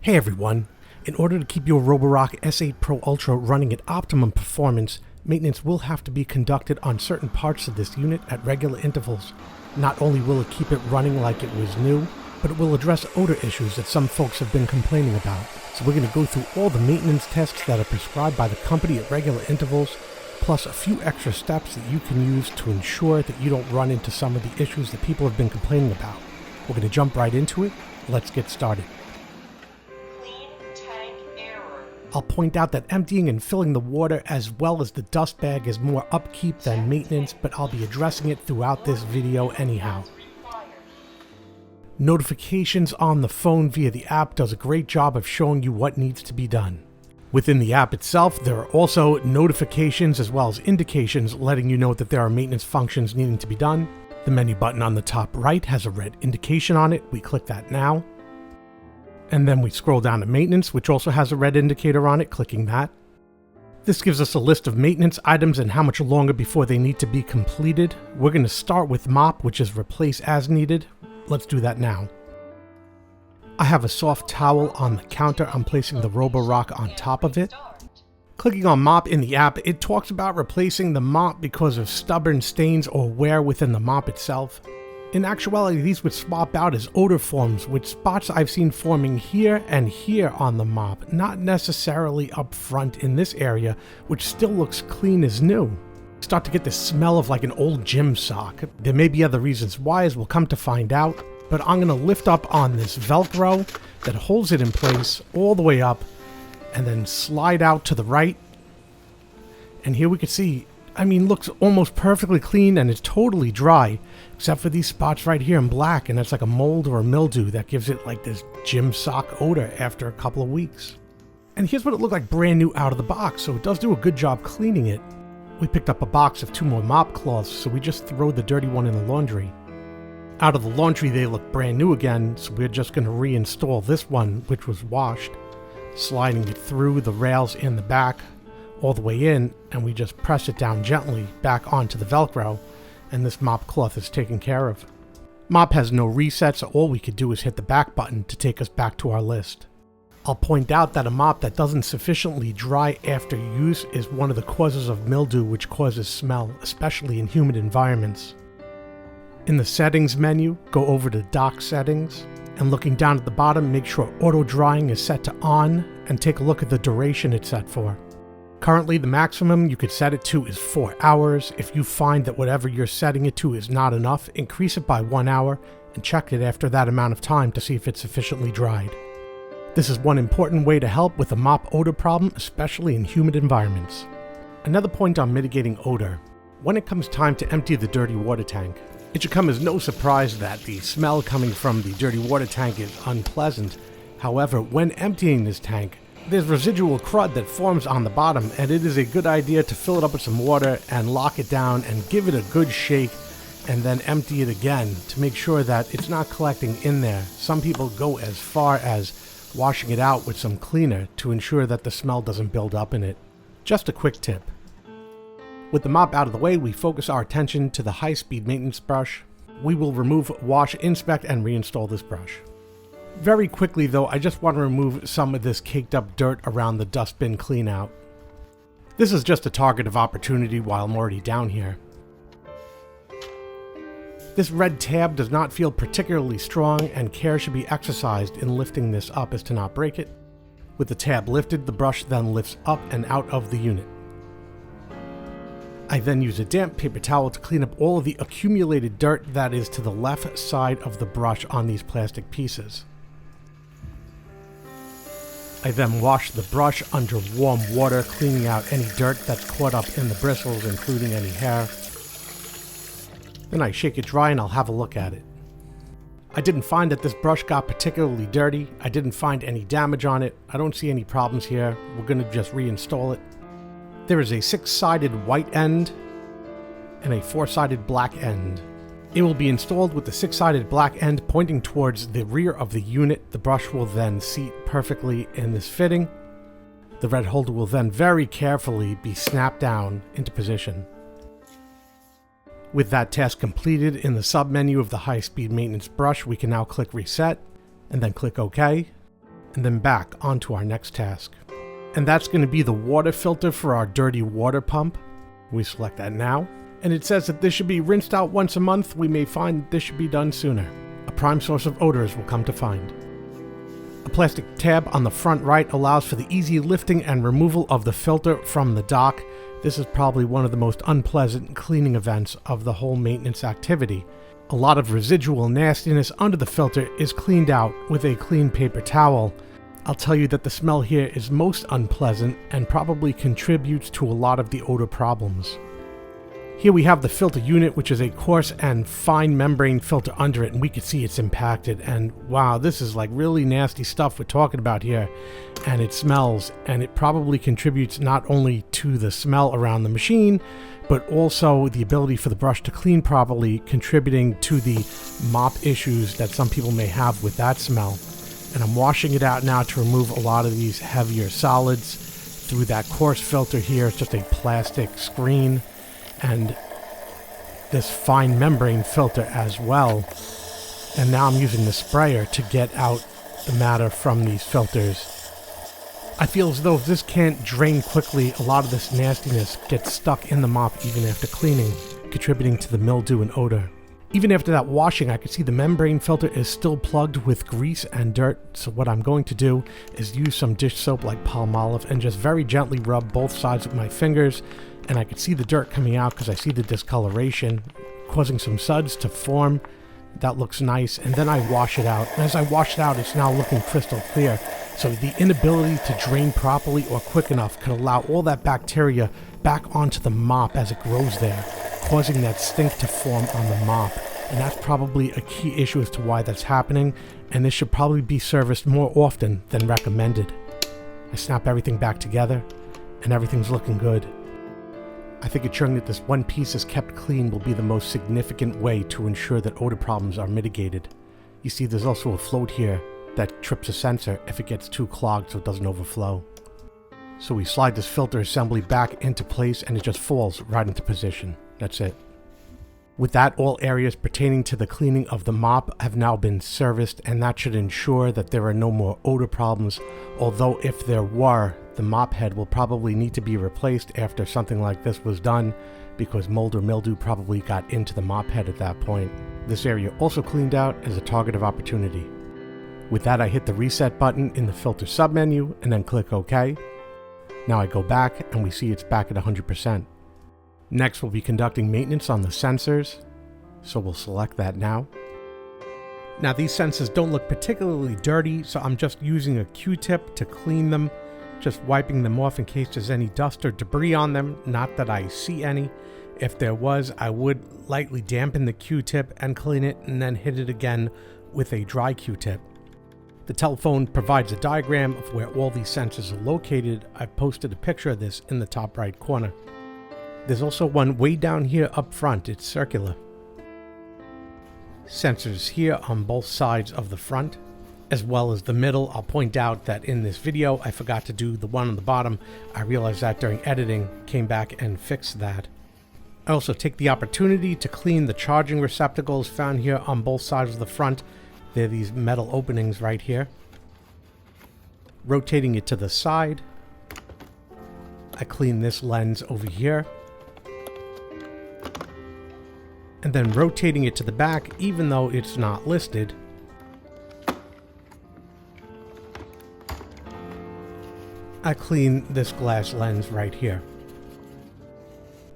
Hey everyone, in order to keep your Roborock S8 Pro Ultra running at optimum performance, maintenance will have to be conducted on certain parts of this unit at regular intervals. Not only will it keep it running like it was new, but it will address odor issues that some folks have been complaining about. So we're going to go through all the maintenance tests that are prescribed by the company at regular intervals, plus a few extra steps that you can use to ensure that you don't run into some of the issues that people have been complaining about. We're going to jump right into it. Let's get started. I'll point out that emptying and filling the water as well as the dust bag is more upkeep than maintenance, but I'll be addressing it throughout this video anyhow. Notifications on the phone via the app does a great job of showing you what needs to be done. Within the app itself, there are also notifications as well as indications letting you know that there are maintenance functions needing to be done. The menu button on the top right has a red indication on it. We click that now. And then we scroll down to maintenance, which also has a red indicator on it, clicking that. This gives us a list of maintenance items and how much longer before they need to be completed. We're going to start with mop, which is replace as needed. Let's do that now. I have a soft towel on the counter. I'm placing the Roborock on top of it. Clicking on mop in the app, it talks about replacing the mop because of stubborn stains or wear within the mop itself. In actuality, these would swap out as odor forms, with spots I've seen forming here and here on the mop, not necessarily up front in this area, which still looks clean as new. Start to get the smell of like an old gym sock. There may be other reasons why, as we'll come to find out, but I'm going to lift up on this Velcro that holds it in place all the way up, and then slide out to the right. And here we can see, looks almost perfectly clean and it's totally dry, except for these spots right here in black, and that's like a mold or a mildew that gives it like this gym sock odor after a couple of weeks. And here's what it looked like brand new out of the box, so it does do a good job cleaning it. We picked up a box of 2 more mop cloths, so we just throw the dirty one in the laundry. Out of the laundry they look brand new again, so we're just going to reinstall this one, which was washed, sliding it through the rails in the back all the way in, and we just press it down gently back onto the Velcro, and this mop cloth is taken care of. Mop has no reset, so all we could do is hit the back button to take us back to our list. I'll point out that a mop that doesn't sufficiently dry after use is one of the causes of mildew, which causes smell, especially in humid environments. In the settings menu, go over to dock settings, and looking down at the bottom, make sure auto drying is set to on, and take a look at the duration it's set for. Currently, the maximum you could set it to is 4 hours. If you find that whatever you're setting it to is not enough, increase it by 1 hour and check it after that amount of time to see if it's sufficiently dried. This is one important way to help with a mop odor problem, especially in humid environments. Another point on mitigating odor. When it comes time to empty the dirty water tank, it should come as no surprise that the smell coming from the dirty water tank is unpleasant. However, when emptying this tank, there's residual crud that forms on the bottom, and it is a good idea to fill it up with some water and lock it down and give it a good shake and then empty it again to make sure that it's not collecting in there. Some people go as far as washing it out with some cleaner to ensure that the smell doesn't build up in it. Just a quick tip. With the mop out of the way, we focus our attention to the high-speed maintenance brush. We will remove, wash, inspect, and reinstall this brush. Very quickly though, I just want to remove some of this caked up dirt around the dustbin clean out. This is just a target of opportunity while I'm already down here. This red tab does not feel particularly strong, and care should be exercised in lifting this up as to not break it. With the tab lifted, the brush then lifts up and out of the unit. I then use a damp paper towel to clean up all of the accumulated dirt that is to the left side of the brush on these plastic pieces. I then wash the brush under warm water, cleaning out any dirt that's caught up in the bristles, including any hair. Then I shake it dry and I'll have a look at it. I didn't find that this brush got particularly dirty. I didn't find any damage on it. I don't see any problems here. We're going to just reinstall it. There is a 6-sided white end and a 4-sided black end. It will be installed with the 6-sided black end pointing towards the rear of the unit. The brush will then seat perfectly in this fitting. The red holder will then very carefully be snapped down into position. With that task completed, in the sub-menu of the high-speed maintenance brush, we can now click Reset, and then click OK. and then back onto our next task. And that's going to be the water filter for our dirty water pump. We select that now, and it says that this should be rinsed out once a month. We may find this should be done sooner. A prime source of odors will come to find. A plastic tab on the front right allows for the easy lifting and removal of the filter from the dock. This is probably one of the most unpleasant cleaning events of the whole maintenance activity. A lot of residual nastiness under the filter is cleaned out with a clean paper towel. I'll tell you that the smell here is most unpleasant and probably contributes to a lot of the odor problems. Here we have the filter unit, which is a coarse and fine membrane filter under it, and we can see it's impacted. And wow, this is like really nasty stuff we're talking about here. And it smells, and it probably contributes not only to the smell around the machine, but also the ability for the brush to clean properly, contributing to the mop issues that some people may have with that smell. And I'm washing it out now to remove a lot of these heavier solids through that coarse filter here. It's just a plastic screen. And this fine membrane filter as well. And now I'm using the sprayer to get out the matter from these filters. I feel as though if this can't drain quickly, a lot of this nastiness gets stuck in the mop even after cleaning, contributing to the mildew and odor. Even after that washing, I can see the membrane filter is still plugged with grease and dirt. So what I'm going to do is use some dish soap like Palmolive and just very gently rub both sides with my fingers. And I can see the dirt coming out because I see the discoloration, causing some suds to form. That looks nice. And then I wash it out. And as I wash it out, it's now looking crystal clear. So the inability to drain properly or quick enough could allow all that bacteria back onto the mop as it grows there, causing that stink to form on the mop. And that's probably a key issue as to why that's happening. And this should probably be serviced more often than recommended. I snap everything back together, and everything's looking good. I think ensuring that this one piece is kept clean will be the most significant way to ensure that odor problems are mitigated. You see there's also a float here that trips a sensor if it gets too clogged so it doesn't overflow. So we slide this filter assembly back into place and it just falls right into position. That's it. With that, all areas pertaining to the cleaning of the mop have now been serviced, and that should ensure that there are no more odor problems, although if there were, the mop head will probably need to be replaced after something like this was done, because mold or mildew probably got into the mop head at that point. This area also cleaned out as a target of opportunity. With that, I hit the reset button in the filter submenu and then click OK. Now I go back and we see it's back at 100%. Next, we'll be conducting maintenance on the sensors, so we'll select that now. Now these sensors don't look particularly dirty, so I'm just using a Q-tip to clean them, just wiping them off in case there's any dust or debris on them, not that I see any. If there was, I would lightly dampen the Q-tip and clean it, and then hit it again with a dry Q-tip. The telephone provides a diagram of where all these sensors are located. I've posted a picture of this in the top right corner. There's also one way down here up front. It's circular. Sensors here on both sides of the front, as well as the middle. I'll point out that in this video, I forgot to do the one on the bottom. I realized that during editing, came back and fixed that. I also take the opportunity to clean the charging receptacles found here on both sides of the front. They're these metal openings right here. Rotating it to the side, I clean this lens over here. And then rotating it to the back, even though it's not listed, I clean this glass lens right here.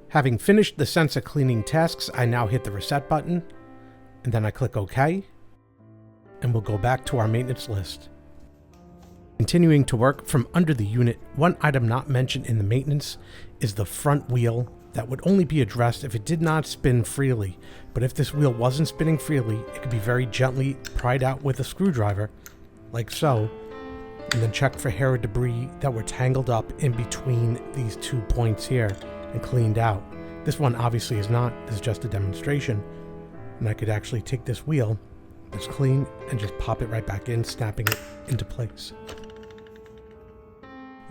Having finished the sensor cleaning tasks, I now hit the reset button, and then I click OK, and we'll go back to our maintenance list. Continuing to work from under the unit, one item not mentioned in the maintenance is the front wheel that would only be addressed if it did not spin freely. But if this wheel wasn't spinning freely, it could be very gently pried out with a screwdriver, like so, and then check for hair or debris that were tangled up in between these 2 points here and cleaned out. This one obviously is not. This is just a demonstration. And I could actually take this wheel that's clean and just pop it right back in, snapping it into place.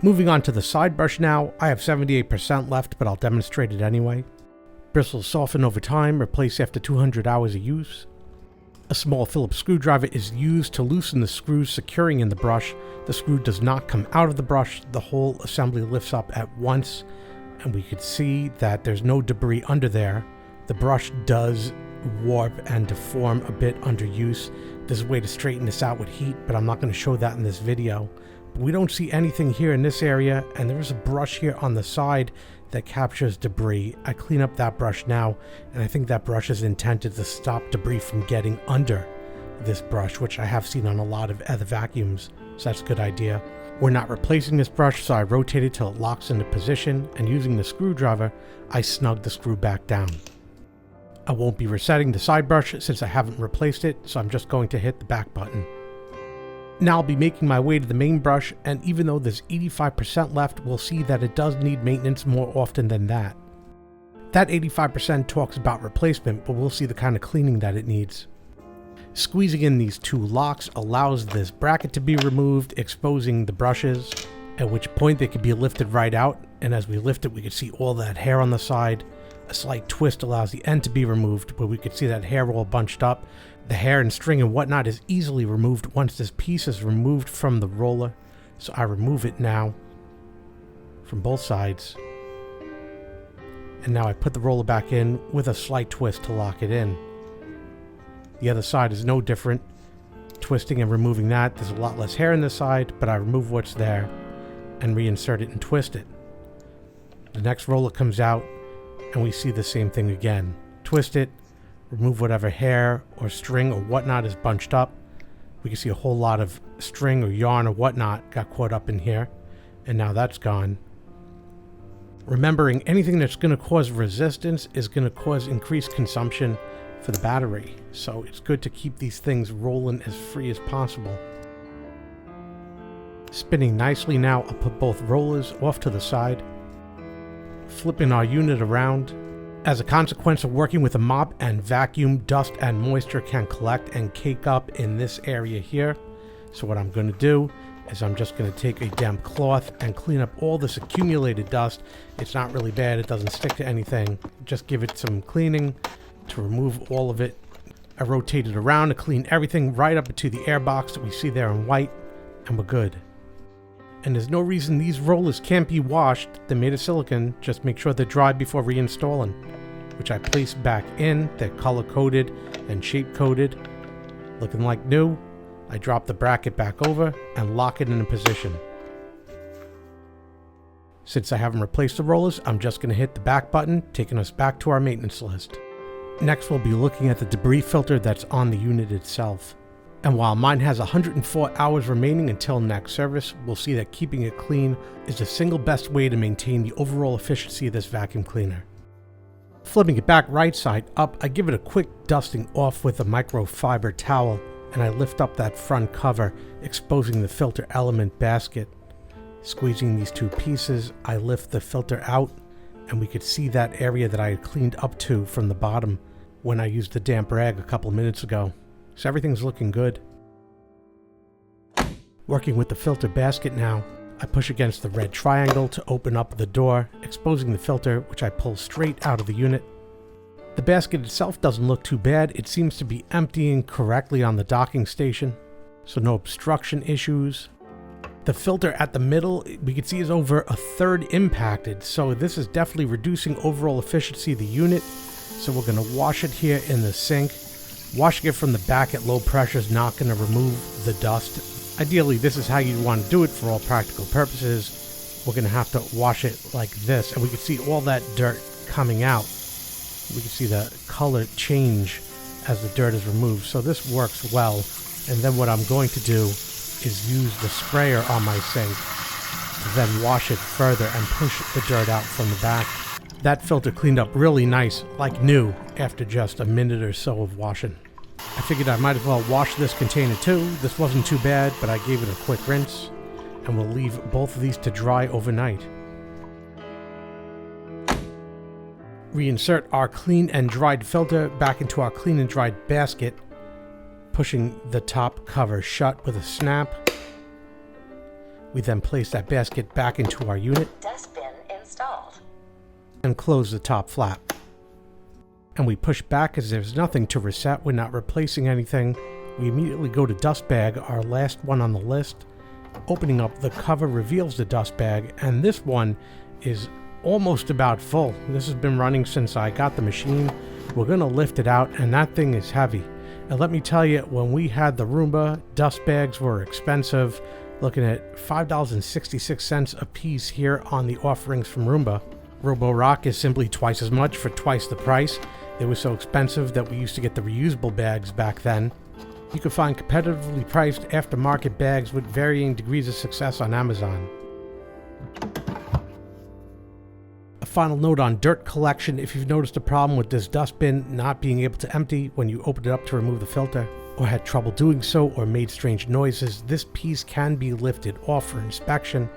Moving on to the side brush now, I have 78% left, but I'll demonstrate it anyway. Bristles soften over time, replace after 200 hours of use. A small Phillips screwdriver is used to loosen the screws securing in the brush. The screw does not come out of the brush. The whole assembly lifts up at once, and we could see that there's no debris under there. The brush does warp and deform a bit under use. There's a way to straighten this out with heat, but I'm not going to show that in this video. But we don't see anything here in this area, and there is a brush here on the side that captures debris. I clean up that brush now, and I think that brush is intended to stop debris from getting under this brush, which I have seen on a lot of other vacuums, so that's a good idea. We're not replacing this brush, so I rotate it till it locks into position, and using the screwdriver, I snug the screw back down. I won't be resetting the side brush since I haven't replaced it, so I'm just going to hit the back button. Now I'll be making my way to the main brush, and even though there's 85% left, we'll see that it does need maintenance more often than that. That 85% talks about replacement, but we'll see the kind of cleaning that it needs. Squeezing in these two locks allows this bracket to be removed, exposing the brushes, at which point they can be lifted right out, and as we lift it we can see all that hair on the side. A slight twist allows the end to be removed, but we could see that hair all bunched up. The hair and string and whatnot is easily removed once this piece is removed from the roller. So I remove it now from both sides. And now I put the roller back in with a slight twist to lock it in. The other side is no different. Twisting and removing that, there's a lot less hair in this side, but I remove what's there and reinsert it and twist it. The next roller comes out and we see the same thing again. Twist it, remove whatever hair or string or whatnot is bunched up. We can see a whole lot of string or yarn or whatnot got caught up in here, and now that's gone. Remembering anything that's going to cause resistance is going to cause increased consumption for the battery, so it's good to keep these things rolling as free as possible. Spinning nicely now, I'll put both rollers off to the side, flipping our unit around. As a consequence of working with a mop and vacuum, dust and moisture can collect and cake up in this area here. So what I'm going to do is I'm just going to take a damp cloth and clean up all this accumulated dust. It's not really bad, it doesn't stick to anything. Just give it some cleaning to remove all of it. I rotate it around to clean everything right up into the air box that we see there in white, and we're good. And there's no reason these rollers can't be washed. They're made of silicone. Just make sure they're dry before reinstalling, which I place back in. They're color coded and shape coded, looking like new. I drop the bracket back over and lock it in position. Since I haven't replaced the rollers, I'm just going to hit the back button, taking us back to our maintenance list. Next, we'll be looking at the debris filter that's on the unit itself. And while mine has 104 hours remaining until next service, we'll see that keeping it clean is the single best way to maintain the overall efficiency of this vacuum cleaner. Flipping it back right side up, I give it a quick dusting off with a microfiber towel, and I lift up that front cover, exposing the filter element basket. Squeezing these two pieces, I lift the filter out, and we could see that area that I had cleaned up to from the bottom when I used the damp rag a couple minutes ago. So everything's looking good. Working with the filter basket now, I push against the red triangle to open up the door, exposing the filter, which I pull straight out of the unit. The basket itself doesn't look too bad. It seems to be emptying correctly on the docking station, so no obstruction issues. The filter at the middle, we can see, is over a third impacted, so this is definitely reducing overall efficiency of the unit. So we're going to wash it here in the sink. Washing it from the back at low pressure is not going to remove the dust. Ideally, this is how you'd want to do it for all practical purposes. We're going to have to wash it like this, and we can see all that dirt coming out. We can see the color change as the dirt is removed, so this works well. And then what I'm going to do is use the sprayer on my sink to then wash it further and push the dirt out from the back. That filter cleaned up really nice, like new, after just a minute or so of washing. I figured I might as well wash this container too. This wasn't too bad, but I gave it a quick rinse, and we'll leave both of these to dry overnight. Reinsert our clean and dried filter back into our clean and dried basket, pushing the top cover shut with a snap. We then place that basket back into our unit. Dustbin installed. And close the top flap. and we push back as there's nothing to reset. We're not replacing anything. We immediately go to dust bag, our last one on the list. Opening up the cover reveals the dust bag, and this one is almost about full. This has been running since I got the machine. We're gonna lift it out, and that thing is heavy. And let me tell you, when we had the Roomba, dust bags were expensive. Looking at $5.66 a piece here on the offerings from Roomba. Roborock is simply twice as much for twice the price. They were so expensive that we used to get the reusable bags back then. You can find competitively priced aftermarket bags with varying degrees of success on Amazon. A final note on dirt collection: if you've noticed a problem with this dustbin not being able to empty when you opened it up to remove the filter, or had trouble doing so, or made strange noises, this piece can be lifted off for inspection.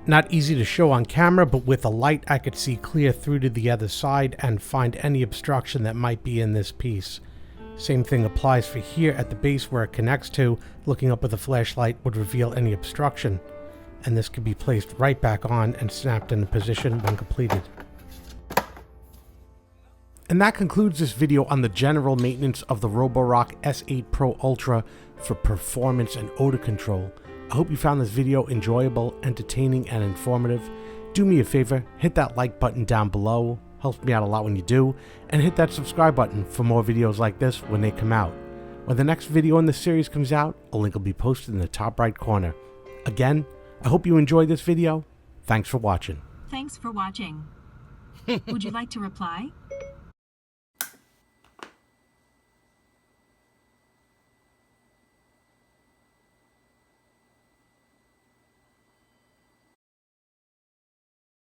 Not easy to show on camera, but with a light I could see clear through to the other side and find any obstruction that might be in this piece. Same thing applies for here at the base where it connects to. Looking up with a flashlight would reveal any obstruction, and this can be placed right back on and snapped into position when completed. And that concludes this video on the general maintenance of the Roborock S8 Pro Ultra for performance and odor control. I hope you found this video enjoyable, entertaining, and informative. Do me a favor, hit that like button down below, helps me out a lot when you do, and hit that subscribe button for more videos like this when they come out. When the next video in the series comes out, a link will be posted in the top right corner. Again, I hope you enjoyed this video. Thanks for watching. Thanks for watching. Would you like to reply?